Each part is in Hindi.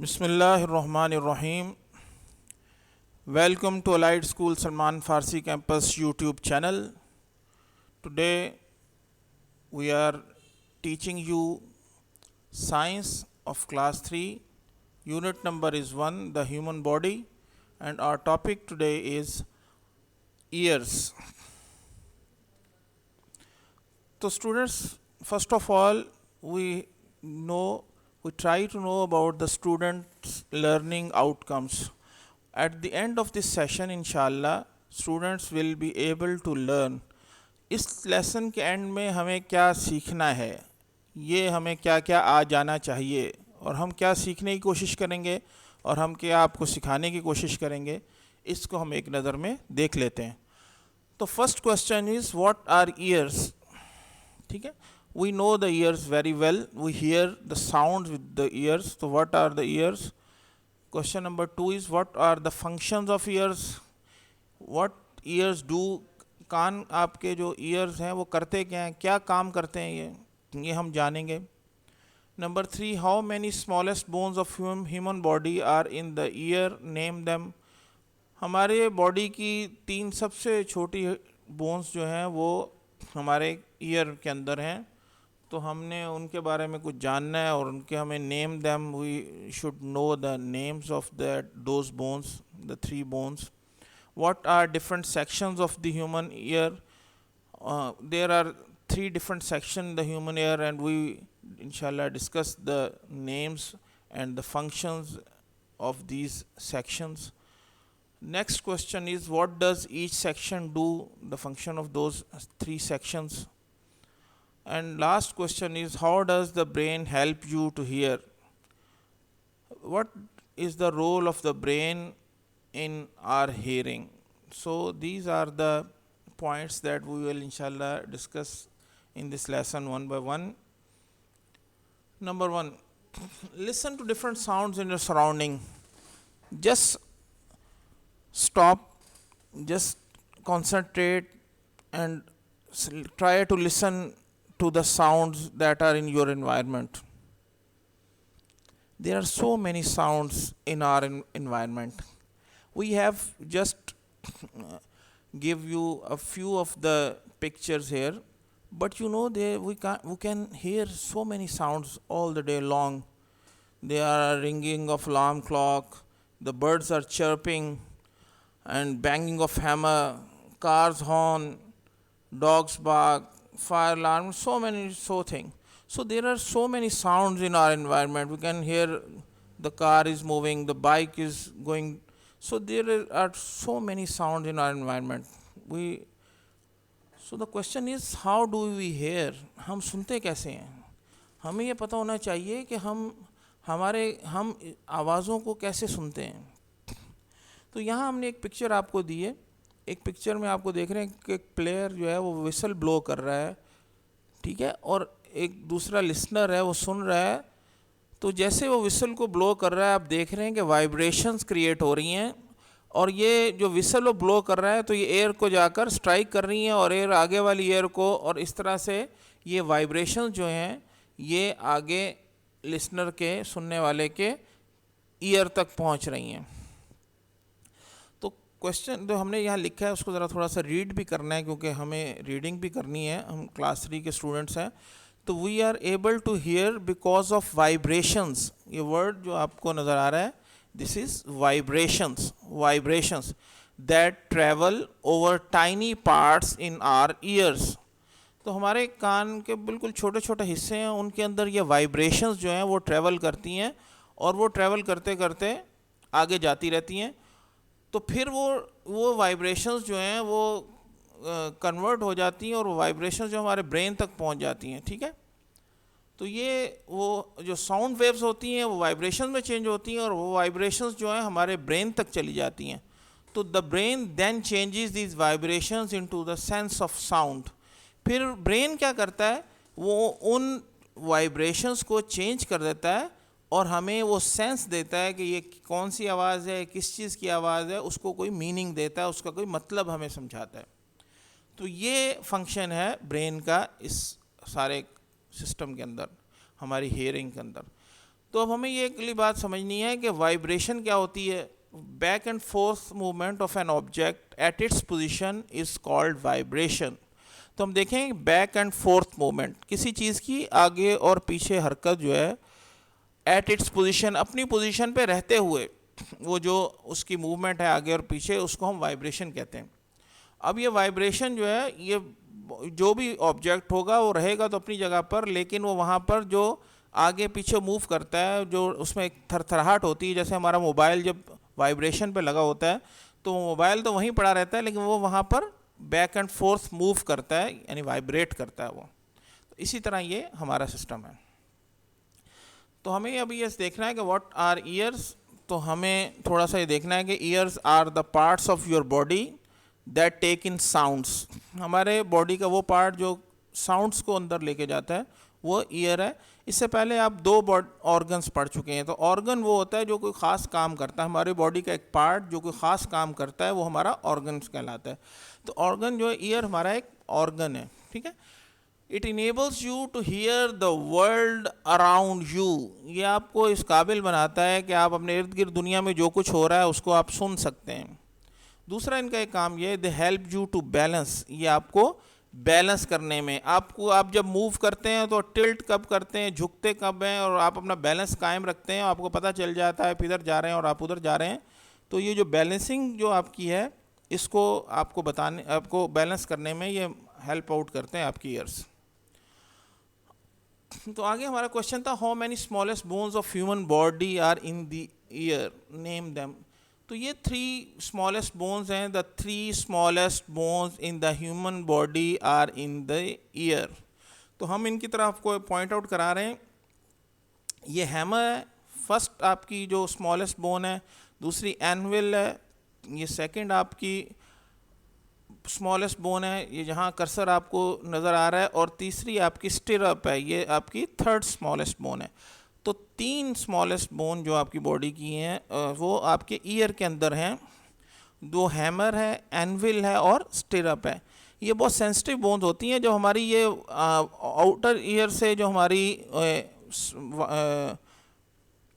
Bismillahirrahmanirrahim. Welcome to Allied School Salman Farsi Campus YouTube channel. Today we are teaching you Science of Class 3. Unit number is 1, the human body, and our topic today is ears. So students, first of all, we try to know about the students' learning outcomes. At the end of this session, inshallah, students will be able to learn. इस लेसन के एंड में हमें क्या सीखना है, ये हमें क्या क्या आ जाना चाहिए, और हम क्या सीखने की कोशिश करेंगे और हम क्या आपको सिखाने की कोशिश करेंगे, इसको हम एक नज़र में देख लेते हैं. तो first question is what are ears. ठीक है, we know the ears very well, we hear the sounds with the ears. So what are the ears? Question number 2 is what are the functions of ears. What ears do. कान आपके जो ears हैं वो करते क्या हैं, क्या काम करते हैं, ये हम जानेंगे. Number 3, how many smallest bones of human body are in the ear, name them. हमारे बॉडी की 3 सबसे छोटी बोन्स जो हैं वो हमारे ईयर के अंदर हैं, तो हमने उनके बारे में कुछ जानना है और उनके हमें name them. We should know the names of those bones, the 3 bones. What are different sections of the human ear. There are 3 different section in the human ear and we इंशाल्लाह discuss the names and the functions of these sections. Next question is what does each section do, the function of those 3 sections. And last question is how does the brain help you to hear. What is the role of the brain in our hearing. So these are the points that we will inshallah discuss in this lesson one by one. Number 1, listen to different sounds in your surrounding. Just stop, just concentrate and try to listen to the sounds that are in your environment. There are so many sounds in our environment. We have just give you a few of the pictures here, but you know we can hear so many sounds all the day long. There are ringing of alarm clock, the birds are chirping and banging of hammer, cars horn, dogs bark, fire alarm, so many things. So there are so many sounds in our environment. We can hear the car is moving, the bike is going. So there are so many sounds in our environment. So the question is how do we hear. हम सुनते कैसे हैं. हमें ये पता होना चाहिए कि हम आवाज़ों को कैसे सुनते हैं. तो यहाँ हमने एक पिक्चर आपको दी है. एक पिक्चर में आपको देख रहे हैं कि एक प्लेयर जो है वो विसल ब्लो कर रहा है, ठीक है, और एक दूसरा लिसनर है वो सुन रहा है. तो जैसे वो विसल को ब्लो कर रहा है आप देख रहे हैं कि वाइब्रेशंस क्रिएट हो रही हैं, और ये जो विसल वो ब्लो कर रहा है तो ये एयर को जाकर स्ट्राइक कर रही हैं और एयर आगे वाली एयर को, और इस तरह से ये वाइब्रेशंस जो हैं ये आगे लिसनर के, सुनने वाले के ईयर तक पहुंच रही हैं. क्वेश्चन जो हमने यहाँ लिखा है उसको ज़रा थोड़ा सा रीड भी करना है क्योंकि हमें रीडिंग भी करनी है, हम क्लास 3 के स्टूडेंट्स हैं. तो we are able to hear because of vibrations. ये वर्ड जो आपको नज़र आ रहा है this is vibrations that travel over tiny parts in our ears. तो हमारे कान के बिल्कुल छोटे छोटे हिस्से हैं, उनके अंदर ये वाइब्रेशंस जो हैं वो ट्रैवल करती हैं, और वो ट्रैवल करते करते आगे जाती रहती हैं. तो फिर वो वाइब्रेशंस जो हैं वो कन्वर्ट हो जाती हैं और वो वाइब्रेशंस जो हमारे ब्रेन तक पहुंच जाती हैं. ठीक है, तो ये वो जो साउंड वेव्स होती हैं वो वाइब्रेशंस में चेंज होती हैं और वो वाइब्रेशंस जो हैं हमारे ब्रेन तक चली जाती हैं. तो the brain then changes these vibrations into the sense of sound. फिर ब्रेन क्या करता है, वो उन वाइब्रेशंस को चेंज कर देता है और हमें वो सेंस देता है कि ये कौन सी आवाज़ है, किस चीज़ की आवाज़ है, उसको कोई मीनिंग देता है, उसका कोई मतलब हमें समझाता है. तो ये फंक्शन है ब्रेन का इस सारे सिस्टम के अंदर, हमारी हियरिंग के अंदर. तो अब हमें ये अगली बात समझनी है कि वाइब्रेशन क्या होती है। Back and fourth movement of an object at its position is called vibration. तो हम देखें बैक एंड फोर्थ मूवमेंट, किसी चीज़ की आगे और पीछे हरकत जो है एट इट्स पोजीशन, अपनी पोजीशन पे रहते हुए वो जो उसकी मूवमेंट है आगे और पीछे, उसको हम वाइब्रेशन कहते हैं। अब ये वाइब्रेशन जो है, ये जो भी ऑब्जेक्ट होगा वो रहेगा तो अपनी जगह पर, लेकिन वो वहाँ पर जो आगे पीछे मूव करता है, जो उसमें एक थरथराहट होती है, जैसे हमारा मोबाइल जब वाइब्रेशन पे लगा होता है तो मोबाइल तो वहीं पड़ा रहता है, लेकिन वो वहाँ पर बैक एंड फोर्थ मूव करता है, यानी वाइब्रेट करता है वो। तो इसी तरह ये हमारा सिस्टम है। तो हमें अभी ये देखना है कि व्हाट आर ईयर्स। तो हमें थोड़ा सा ये देखना है कि ears are the parts of your body that take in sounds. हमारे बॉडी का वो पार्ट जो साउंड्स को अंदर लेके जाता है वो ईयर है। इससे पहले आप दो ऑर्गन्स पढ़ चुके हैं। तो ऑर्गन वो होता है जो कोई ख़ास काम करता है, हमारी बॉडी का एक पार्ट जो कोई ख़ास काम करता है वो हमारा ऑर्गन्स कहलाता है। तो ऑर्गन जो है, ईयर हमारा एक ऑर्गन है, ठीक है। It enables you to hear the world around you. ये आपको इस काबिल बनाता है कि आप अपने इर्द गिर्द दुनिया में जो कुछ हो रहा है उसको आप सुन सकते हैं। दूसरा इनका एक काम ये है, they help you to balance. ये आपको बैलेंस करने में, आपको आप जब मूव करते हैं तो टिल्ट कब करते हैं, झुकते कब हैं, और आप अपना बैलेंस कायम रखते हैं, आपको पता चल जाता है आप इधर जा रहे हैं और आप उधर जा रहे हैं। तो ये जो बैलेंसिंग जो आपकी है, इसको आपको बताने, आपको बैलेंस करने में ये हेल्प आउट करते हैं आपकी ईयर्स। तो आगे हमारा क्वेश्चन था, how many smallest bones of human body are in the ear, name them. तो ये 3 स्मॉलेस्ट बोन्स हैं। The 3 smallest bones in the human body are in the ear. तो हम इनकी तरफ आपको पॉइंट आउट करा रहे हैं। ये हैमर है, फर्स्ट आपकी जो स्मॉलेस्ट बोन है। दूसरी एनविल है, ये सेकंड आपकी स्मॉलेस्ट बोन है, ये जहाँ कर्सर आपको नज़र आ रहा है। और तीसरी आपकी स्टिरअप है, ये आपकी थर्ड स्मॉलेस्ट बोन है। तो 3 स्मॉलेस्ट बोन जो आपकी बॉडी की हैं वो आपके ईयर के अंदर हैं। 2 हैमर है, एनविल है और स्टिरअप है। ये बहुत सेंसिटिव बोन्स होती हैं। जो हमारी ये आउटर ईयर से जो हमारी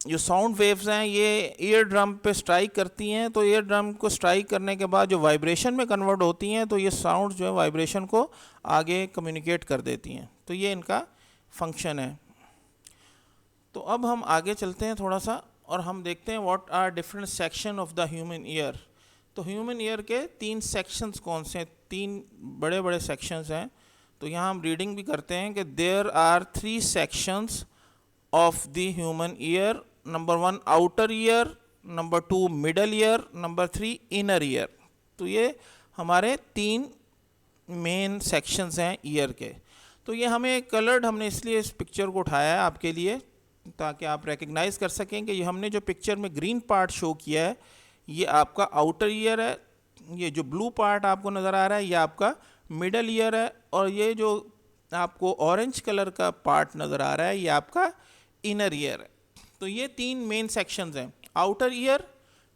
जो साउंड वेव्स हैं ये ईयर ड्रम पे स्ट्राइक करती हैं। तो ईयर ड्रम को स्ट्राइक करने के बाद जो वाइब्रेशन में कन्वर्ट होती हैं, तो ये साउंड जो है वाइब्रेशन को आगे कम्युनिकेट कर देती हैं। तो ये इनका फंक्शन है। तो अब हम आगे चलते हैं थोड़ा सा और हम देखते हैं what are different section of the human ear. तो ह्यूमन ईयर के 3 सेक्शंस कौन से हैं? 3 बड़े बड़े सेक्शंस हैं। तो यहाँ हम रीडिंग भी करते हैं कि there are 3 sections of the human ear. Number 1 outer ear, number 2 middle ear, number 3 inner ear. तो ये हमारे 3 मेन सेक्शंस हैं ईयर के। तो ये हमें कलर्ड, हमने इसलिए इस पिक्चर को उठाया है आपके लिए ताकि आप रिकग्नाइज़ कर सकें कि ये हमने जो पिक्चर में ग्रीन पार्ट शो किया है ये आपका आउटर ईयर है। ये जो ब्लू पार्ट आपको नज़र आ रहा है ये आपका मिडल ईयर है। और ये जो आपको ऑरेंज कलर का पार्ट नज़र आ रहा है ये आपका इनर ईयर है। तो ये 3 मेन सेक्शंस हैं, आउटर ईयर,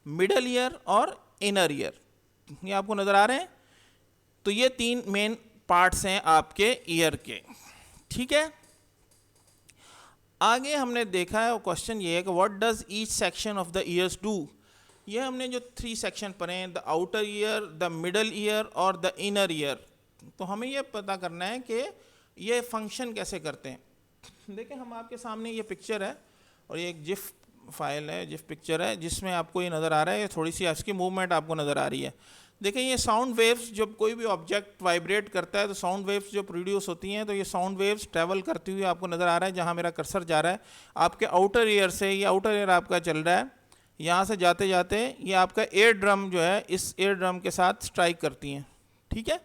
मिडल ईयर और इनर ईयर। ये आपको नज़र आ रहे हैं। तो ये 3 मेन पार्ट्स हैं आपके ईयर के, ठीक है। आगे हमने देखा है और क्वेश्चन ये है कि what does each section of the years do. ये हमने जो 3 सेक्शन पढ़े हैं, the outer year, the middle year और द इनर ईयर। तो हमें ये पता करना है कि ये फंक्शन कैसे करते हैं। देखें, हम आपके सामने ये पिक्चर है और ये एक जिफ फाइल है, जिफ पिक्चर है, जिसमें आपको ये नज़र आ रहा है, ये थोड़ी सी इसकी मूवमेंट आपको नज़र आ रही है। देखिए ये साउंड वेव्स, जब कोई भी ऑब्जेक्ट वाइब्रेट करता है तो साउंड वेव्स जो प्रोड्यूस होती हैं, तो ये साउंड वेव्स ट्रैवल करती हुई आपको नज़र आ रहा है। जहाँ मेरा कर्सर जा रहा है आपके आउटर ईयर से, ये आउटर ईयर आपका चल रहा है, यहाँ से जाते जाते ये आपका एयर ड्रम जो है इस एयर ड्रम के साथ स्ट्राइक करती हैं, ठीक है।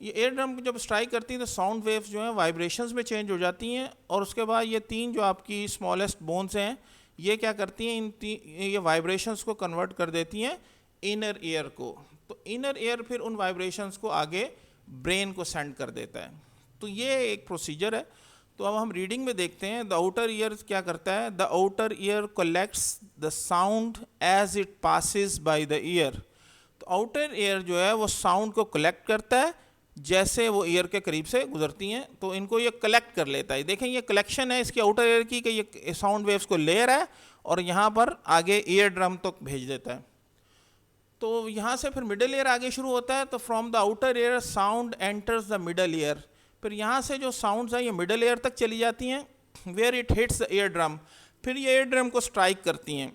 ये एयर ड्रम जब स्ट्राइक करती हैं तो साउंड वेव्स जो हैं वाइब्रेशंस में चेंज हो जाती हैं। और उसके बाद ये 3 जो आपकी स्मॉलेस्ट बोन्स हैं ये क्या करती हैं, ये वाइब्रेशंस को कन्वर्ट कर देती हैं इनर ईयर को। तो इनर ईयर फिर उन वाइब्रेशंस को आगे ब्रेन को सेंड कर देता है। तो ये एक प्रोसीजर है। तो अब हम रीडिंग में देखते हैं, द आउटर ईयर क्या करता है, the outer ear collects the sound as it passes by the ear. तो आउटर ईयर जो है वो साउंड को कलेक्ट करता है जैसे वो ईयर के करीब से गुजरती हैं तो इनको ये कलेक्ट कर लेता है। देखें ये कलेक्शन है इसकी आउटर ईयर की, कि ये साउंड वेव्स को ले रहा है और यहाँ पर आगे ईयर ड्रम तक भेज देता है। तो यहाँ से फिर मिडल ईयर आगे शुरू होता है। तो from the outer year sound enters the middle year, फिर यहाँ से जो साउंड्स हैं ये मिडल ईयर तक चली जाती हैं, where it hits the ear drum, फिर ये ईयर ड्रम को स्ट्राइक करती हैं।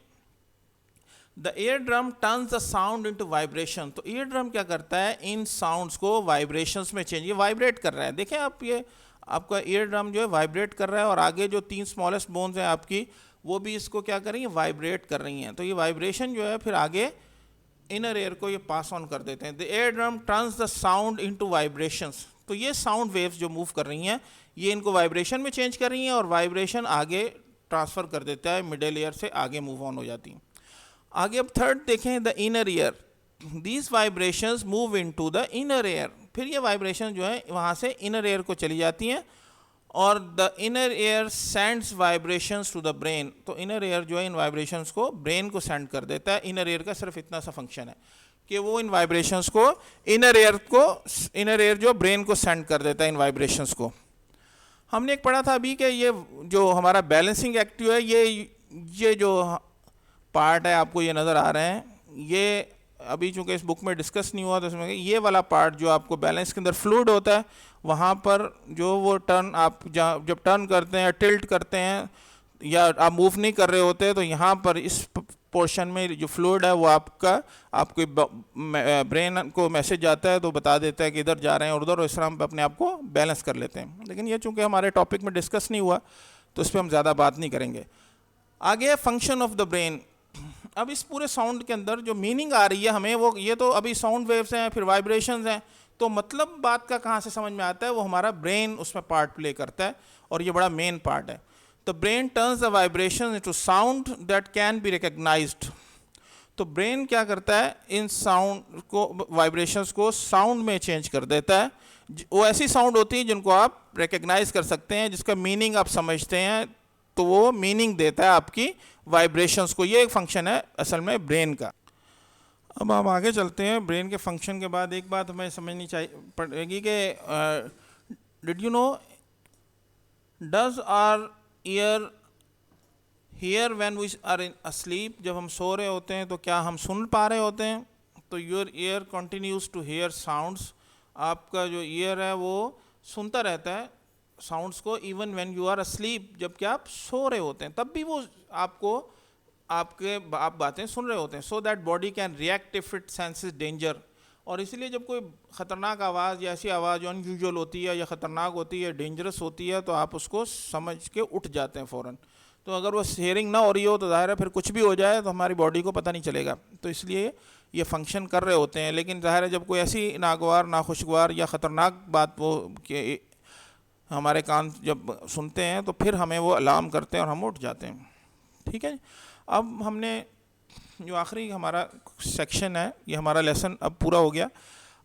The ear drum turns the sound into vibration, तो ईयर ड्रम क्या करता है, इन साउंड्स को वाइब्रेशंस में चेंज, ये वाइब्रेट कर रहा है। देखें आप, ये आपका ईयर ड्रम जो है वाइब्रेट कर रहा है और आगे जो 3 स्मॉलेस्ट बोन्स हैं आपकी वो भी इसको क्या कर रही हैं, वाइब्रेट कर रही हैं। तो ये वाइब्रेशन जो है फिर आगे इनर एयर को ये पास ऑन कर देते हैं। The ear drum turns the sound into vibrations, तो ये साउंड वेव्स जो मूव कर रही हैं ये इनको वाइब्रेशन में चेंज कर रही हैं और वाइब्रेशन आगे ट्रांसफ़र कर देता है, मिडल ईयर से आगे मूव ऑन हो जाती हैं। आगे अब थर्ड देखें, the inner year, these vibrations move into the inner air, फिर ये वाइब्रेशन जो है वहाँ से इनर एयर को चली जाती हैं और the inner ear sends vibrations to the brain, तो इनर एयर जो है इन वाइब्रेशंस को ब्रेन को सेंड कर देता है। इनर एयर का सिर्फ इतना सा फंक्शन है कि वो इन वाइब्रेशंस को इनर एयर जो ब्रेन को सेंड कर देता है इन वाइब्रेशंस को। हमने एक पढ़ा था अभी कि ये जो हमारा बैलेंसिंग एक्टिव है, ये जो पार्ट है आपको ये नज़र आ रहे हैं, ये अभी चूँकि इस बुक में डिस्कस नहीं हुआ तो इसमें ये वाला पार्ट जो आपको बैलेंस के अंदर फ्लूइड होता है, वहाँ पर जो वो टर्न आप जब टर्न करते हैं, टिल्ट करते हैं या आप मूव नहीं कर रहे होते, तो यहाँ पर इस पोर्शन में जो फ्लूइड है वो आपके ब्रेन को मैसेज जाता है तो बता देता है कि इधर जा रहे हैं और उधर, और इस तरह हम अपने आप को बैलेंस कर लेते हैं। लेकिन ये चूँकि हमारे टॉपिक में डिस्कस नहीं हुआ तो इस पर हम ज़्यादा बात नहीं करेंगे। आगे फंक्शन ऑफ द ब्रेन। अब इस पूरे साउंड के अंदर जो मीनिंग आ रही है हमें, वो ये तो अभी साउंड वेव्स हैं, फिर वाइब्रेशंस हैं, तो मतलब बात का कहाँ से समझ में आता है, वो हमारा ब्रेन उसमें पार्ट प्ले करता है और ये बड़ा मेन पार्ट है। The brain turns the vibration into sound that can be recognised, तो ब्रेन क्या करता है, इन साउंड को, वाइब्रेशंस को साउंड में चेंज कर देता है। वो ऐसी साउंड होती है जिनको आप रिकग्नाइज कर सकते हैं, जिसका मीनिंग आप समझते हैं, तो वो मीनिंग देता है आपकी वाइब्रेशंस को। ये एक फंक्शन है असल में ब्रेन का। अब हम आगे चलते हैं। ब्रेन के फंक्शन के बाद एक बात हमें समझनी पड़ेगी कि did you know, does our ear hear when we are in asleep, जब हम सो रहे होते हैं तो क्या हम सुन पा रहे होते हैं? तो your ear continues to hear sounds, आपका जो ईयर है वो सुनता रहता है साउंड्स को, even when you are asleep, जबकि आप सो रहे होते हैं तब भी वो आपको आप बातें सुन रहे होते हैं। So that body can react if it senses danger, और इसलिए जब कोई ख़तरनाक आवाज़ या ऐसी आवाज़ जो अनयूजुअल होती है या ख़तरनाक होती है, डेंजरस होती है, तो आप उसको समझ के उठ जाते हैं फ़ौरन। तो अगर वो हेयरिंग ना हो रही हो तो ज़ाहिर है फिर कुछ भी हो जाए तो हमारी बॉडी को पता नहीं चलेगा, तो इसलिए ये फंक्शन कर रहे होते हैं। लेकिन ज़ाहिर है जब कोई ऐसी नागवार, नाखुशगवार या ख़तरनाक बात वो कि हमारे कान जब सुनते हैं तो फिर हमें वो अलार्म करते हैं और हम उठ जाते हैं। ठीक है, अब हमने जो आखिरी हमारा सेक्शन है, ये हमारा लेसन अब पूरा हो गया।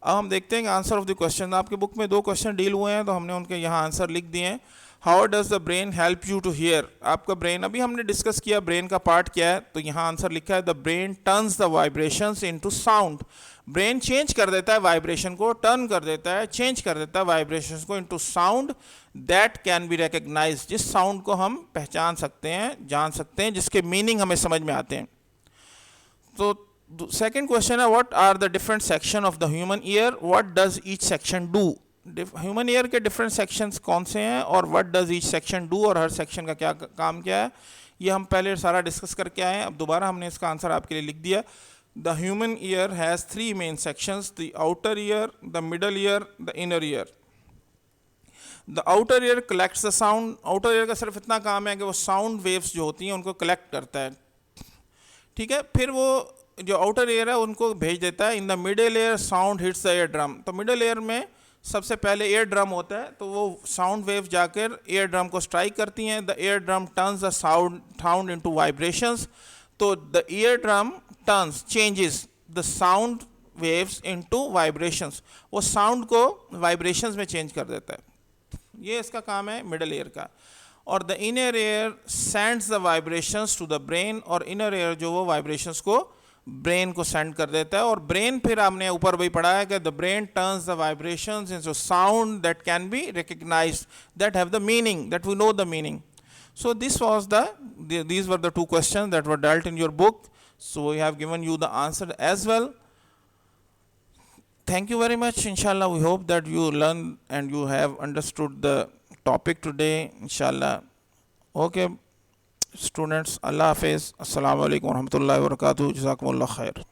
अब हम देखते हैं कि आंसर ऑफ द क्वेश्चन। आपके बुक में 2 क्वेश्चन डील हुए हैं तो हमने उनके यहाँ आंसर लिख दिए हैं। How does the brain help you to hear, आपका ब्रेन, अभी हमने डिस्कस किया ब्रेन का पार्ट क्या है, तो यहाँ आंसर लिखा है the brain turns the vibrations into sound, brain change कर देता है वाइब्रेशन को, टर्न कर देता है, चेंज कर देता है वाइब्रेशंस को into sound that can be recognised, जिस साउंड को हम पहचान सकते हैं, जान सकते हैं, जिसके मीनिंग हमें समझ में आते हैं। तो सेकंड क्वेश्चन है what are the different section of the human ear, what does each section do, human ear के डिफरेंट सेक्शंस कौन से हैं और what does each section do, और हर सेक्शन का क्या काम क्या है, ये हम पहले सारा डिस्कस करके आए हैं। अब दोबारा हमने इसका आंसर आपके लिए लिख दिया। The human year has 3 main sections, the outer year, the middle year, the inner year. The outer ear collects the sound, outer ear का सिर्फ इतना काम है कि वो साउंड वेव्स जो होती हैं उनको कलेक्ट करता है। ठीक है, फिर वो जो आउटर ईयर है उनको भेज देता है। In the middle ear sound hits the year drum, तो मिडल ईयर में सबसे पहले एयर ड्रम होता है, तो वो साउंड वेव जाकर एयर ड्रम को स्ट्राइक करती हैं। The ear drum turns the sound into vibrations, तो the ear drum turns changes the sound waves into vibrations, वो साउंड को वाइब्रेशंस में चेंज कर देता है। ये इसका काम है मिडल ईयर का। और the inner ear sends the vibrations to the brain, और इनर ईयर जो वो वाइब्रेशंस को ब्रेन को सेंड कर देता है, और ब्रेन फिर हमने ऊपर वही पढ़ा है कि the brain turns the vibrations into sound that can be recognised, that have the meaning, that we know the meaning. So this was these were the two questions that were dealt in your book. So we have given you the answer as well. Thank you very much. Inshallah, we hope that you learn and you have understood the topic today. Inshallah. Okay, students. Allah Hafiz. Assalamu alaikum wa rahmatullahi wa barakatuh. Jazakumullah khair.